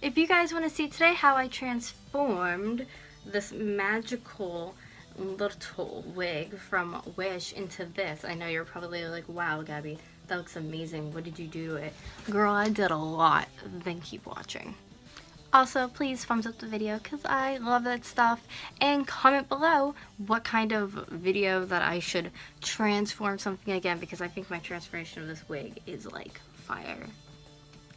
If you guys want to see today how I transformed this magical little wig from Wish into this, I know you're probably like, wow, Gabby, that looks amazing. What did you do to it? Girl, I did a lot. Then keep watching. Also, please thumbs up the video because I love that stuff, and comment below what kind of video that I should transform something again, because I think my transformation of this wig is like fire.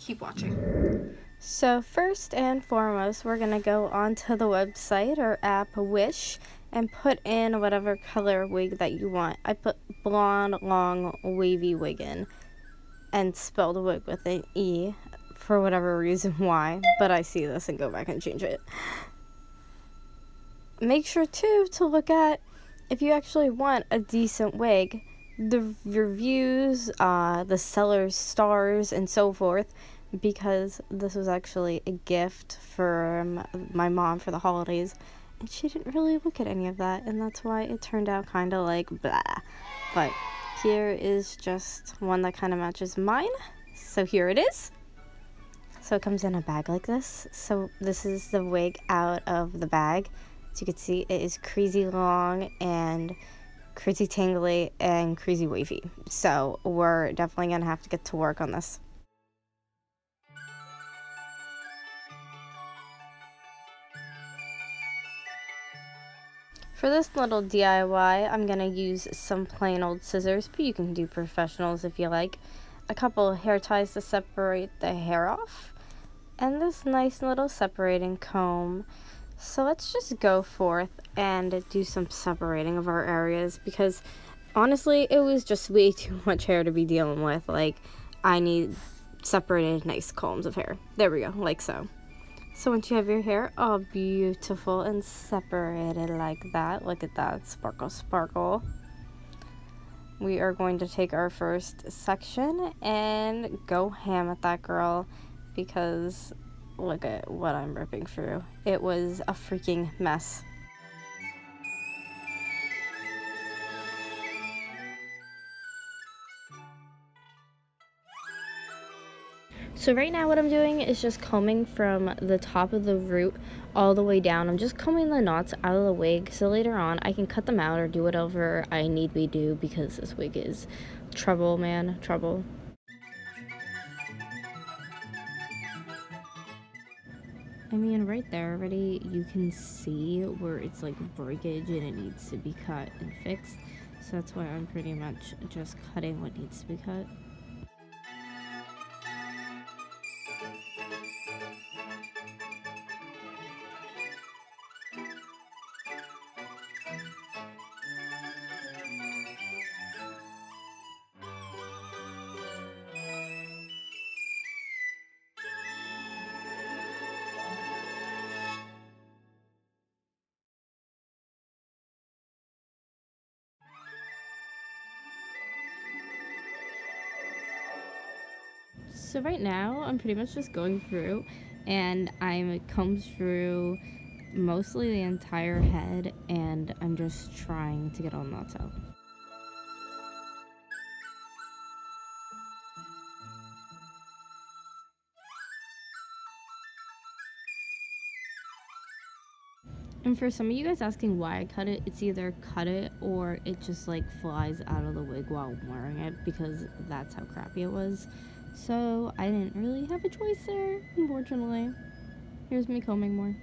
Keep watching. So first and foremost, we're gonna go onto the website or app Wish and put in whatever color wig that you want. I put blonde, long, wavy wig in and spelled wig with an E for whatever reason why, but I see this and go back and change it. Make sure too to look at if you actually want a decent wig, the reviews, the seller's stars, and so forth, because this was actually a gift from my mom for the holidays, and she didn't really look at any of that, and that's why it turned out kind of like blah. But here is just one that kind of matches mine, so here it is. So it comes in a bag like this. So this is the wig out of the bag. As you can see, it is crazy long and crazy tangly and crazy wavy. So we're definitely gonna have to get to work on this. For this little DIY, I'm gonna use some plain old scissors, but you can do professionals if you like. A couple hair ties to separate the hair off, and this nice little separating comb. So let's just go forth and do some separating of our areas, because honestly it was just way too much hair to be dealing with. Like, I need separated nice combs of hair. There we go, like so. So once you have your hair all beautiful and separated like that, look at that, sparkle sparkle, we are going to take our first section and go ham at that girl, because look at what I'm ripping through. It was a freaking mess. So right now what I'm doing is just combing from the top of the root all the way down. I'm just combing the knots out of the wig, so later on I can cut them out or do whatever I need be do, because this wig is trouble, man, trouble. I mean, right there already you can see where it's like breakage and it needs to be cut and fixed. So that's why I'm pretty much just cutting what needs to be cut. So right now I'm pretty much just going through and I'm combed through mostly the entire head, and I'm just trying to get all the knots out. And for some of you guys asking why I cut it, it's either cut it or it just like flies out of the wig while I'm wearing it, because that's how crappy it was. So I didn't really have a choice there, unfortunately. Here's me combing more.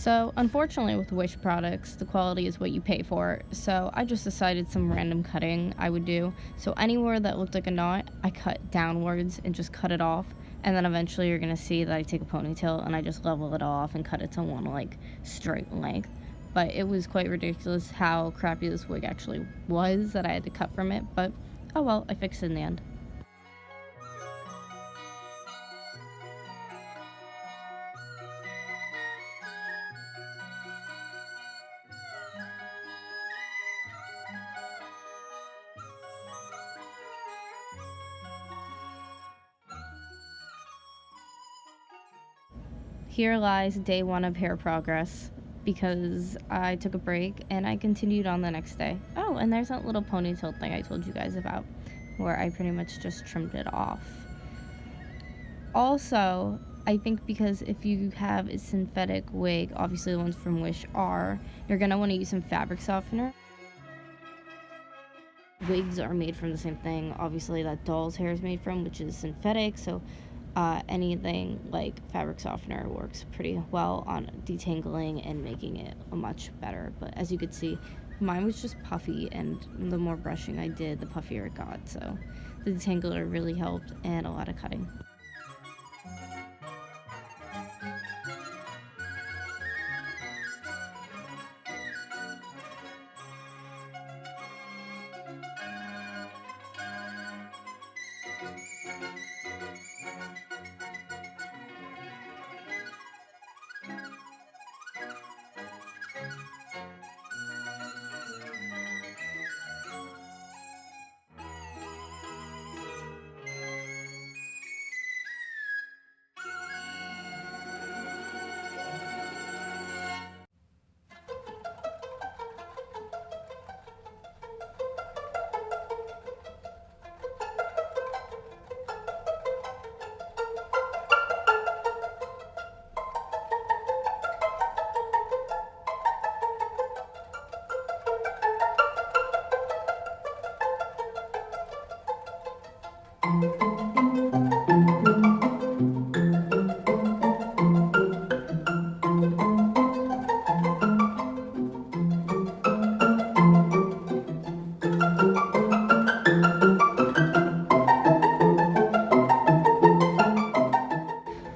So unfortunately with Wish products, the quality is what you pay for. So I just decided some random cutting I would do. So anywhere that looked like a knot, I cut downwards and just cut it off. And then eventually you're gonna see that I take a ponytail and I just level it off and cut it to one like straight length. But it was quite ridiculous how crappy this wig actually was that I had to cut from it. But oh well, I fixed it in the end. Here lies day one of hair progress because I took a break and I continued on the next day. Oh, and there's that little ponytail thing I told you guys about where I pretty much just trimmed it off. Also, I think because if you have a synthetic wig, obviously the ones from Wish are, you're going to want to use some fabric softener. Wigs are made from the same thing, obviously, that doll's hair is made from, which is synthetic, so anything like fabric softener works pretty well on detangling and making it much better. But as you could see, mine was just puffy, and the more brushing I did, the puffier it got, so the detangler really helped, and a lot of cutting.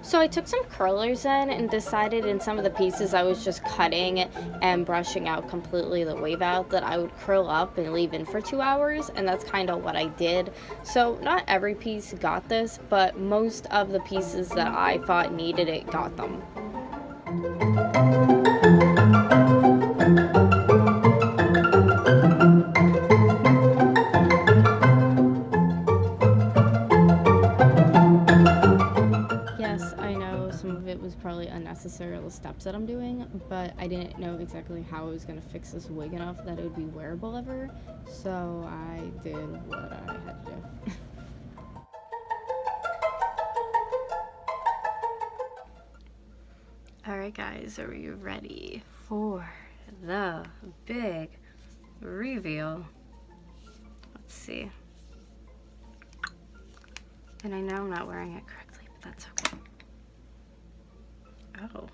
So I took some curlers in and decided in some of the pieces I was just cutting and brushing out completely the wave out that I would curl up and leave in for 2 hours, and that's kind of what I did. So not every piece got this, but most of the pieces that I thought needed it got them. Yes, I know some of it was probably unnecessary, all the steps that I'm doing, but I didn't know exactly how I was going to fix this wig enough that it would be wearable ever, so I did what I had to do. Alright guys, are you ready for the big reveal? Let's see. And I know I'm not wearing it correctly, but that's okay. Oh.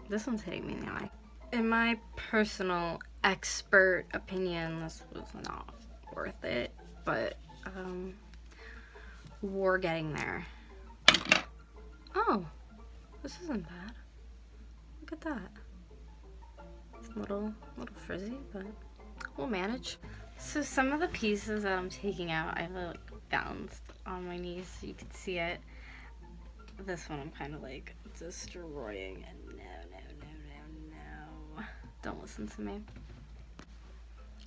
This one's hitting me in the eye. In my personal expert opinion, this was not worth it, but we're getting there. Oh, this isn't bad. Look at that. It's a little frizzy, but we'll manage. So some of the pieces that I'm taking out, I like bounced on my knees so you can see it. This one I'm kind of like destroying, and no. Don't listen to me.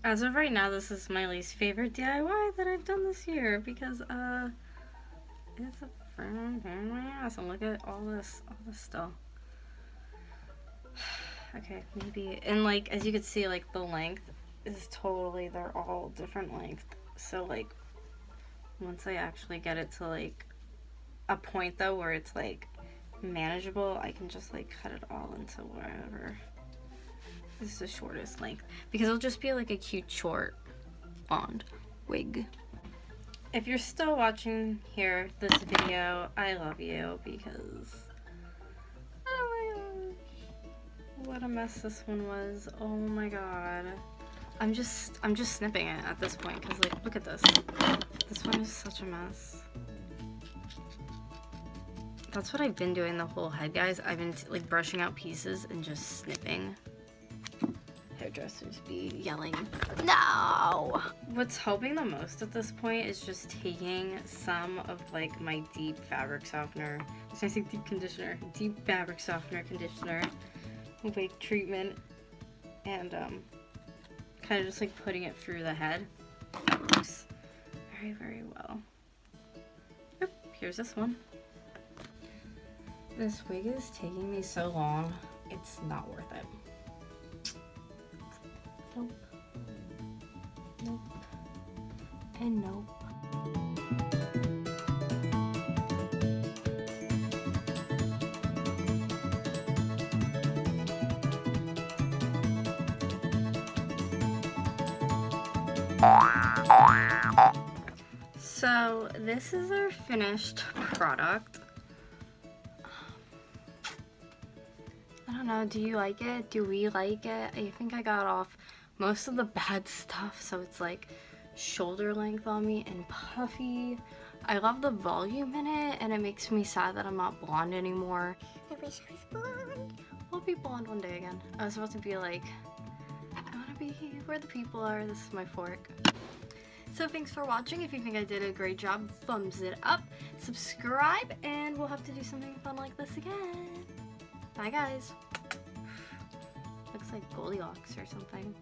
As of right now, this is my least favorite DIY that I've done this year because it's a pain in my ass, and look at all this stuff. Okay, maybe, and like as you can see, like the length is totally, they're all different length, so like once I actually get it to like a point though where it's like manageable, I can just like cut it all into wherever is the shortest length, because it'll just be like a cute short blonde wig. If you're still watching here, this video, I love you because, oh my gosh, what a mess this one was. Oh my god. I'm just snipping it at this point because, like, look at this. This one is such a mess. That's what I've been doing the whole head, guys. I've been like brushing out pieces and just snipping. Hairdressers be yelling, no! What's helping the most at this point is just taking some of like my deep fabric softener, I say deep conditioner, deep fabric softener conditioner, wig treatment, and kind of just like putting it through the head. That works very, very well. Oop, here's this one. This wig is taking me so long, it's not worth it. Nope. Nope. And nope. So this is our finished product. I don't know, do you like it? Do we like it? I think I got off most of the bad stuff, so it's like shoulder length on me and puffy. I love the volume in it, and it makes me sad that I'm not blonde anymore. I wish I was blonde. I'll be blonde one day again. I was supposed to be like, I want to be where the people are. This is my fork. So thanks for watching. If you think I did a great job, thumbs it up, subscribe, and we'll have to do something fun like this again. Bye guys. Looks like Goldilocks or something.